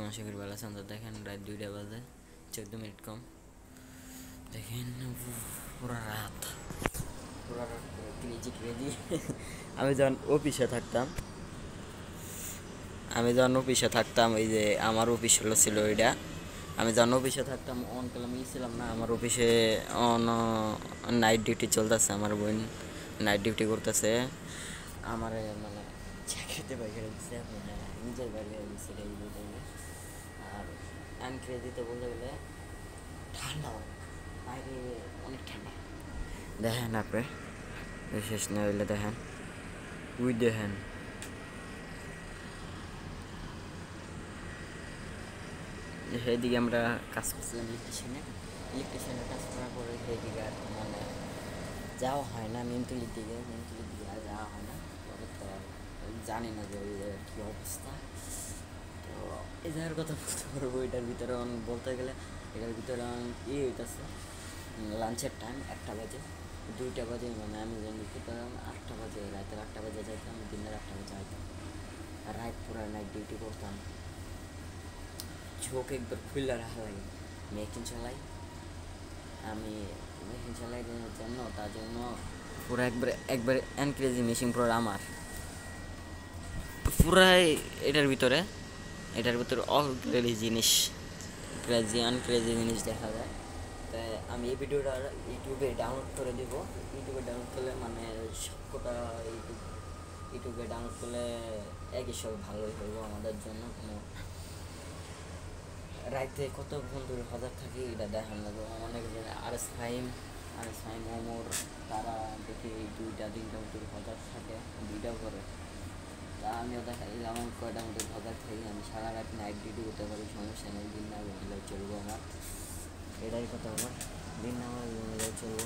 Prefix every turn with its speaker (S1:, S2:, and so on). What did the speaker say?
S1: আশা করি ভালো আছেন। তো দেখেন রাত 2টা বাজে 14 মিনিট কম। দেখেন পুরা রাত ক্রেজি ক্রেজি। আমি যখন অফিসে থাকতাম এই যে আমার অফিস হলো ছিল ওইটা। আমি যখন অফিসে থাকতাম অন কালাম ছিলাম না, আমার অফিসে অন নাইট ডিউটি চলতেছে। আমার বোন নাইট ডিউটি করতেছে। আমার মানে চাকরিতে বাইরে দিচ্ছে, মানে নিজের বাইরে দিচ্ছে আর আনক্রেজিতে বলতে গেলে ঠান্ডা, বাইরে অনেক ঠান্ডা। দেখেন আপনি শেষ না হইলে দেখেন দেখেন সেদিকে আমরা কাজ করছিলাম ইলেকট্রিশিয়ানের কাজ করার পরে সেদিকে আর মানে যাওয়া হয় না। মেন্টালির দিকে আর যাওয়া হয় না। তবে তো জানি না যে ওই জায়গার কী অবস্থা। তো এই জায়গার কথা বলতে পারবো। এটার ভিতরে হইতেছে লাঞ্চের টাইম 1টা বাজে 2টা বাজে, মানে আমি যখন করতাম 8টা বাজে, রাতের 8টা বাজে যাইতাম, দিনের 8টা বাজে যাইতাম। আর রাত পুরো নাইট ডিউটি করতাম। চোখ একবার খুললে রাখা লাগে। আমি মেশিন চালাই জন্য তার জন্য পুরো একবারে এনক্রেজি মেশিন পুরো আমার পুরাই এটার ভিতরে অল ক্রেজি জিনিস দেখা যায়। তাই আমি এই ভিডিওটা ইউটিউবে ডাউনলোড করে দেব। ইউটিউবে ডাউনলোড করলে মানে সবকটা ইউটিউবে ডাউনলোড করলে একই সব ভালোই হইব আমাদের জন্য। কোনো রাইতে কতক্ষণ ধরে হজার থাকি এটা দেখান লাগবে। অনেক আর এস ফাইম ওমর তারা দেখি 2টা 3টা মতো হজার থাকে, 2টাও করে। তা আমিও দেখা যায় আমার কয়টা মতো হজার থাকি। আমি সারা রাত নাইট ডিউটি করতে পারি, সমস্যা নেই। দিন না ঘুমলে চলবো, আমার এটাই কথা। আমার দিন না ঘুমলে চলবো।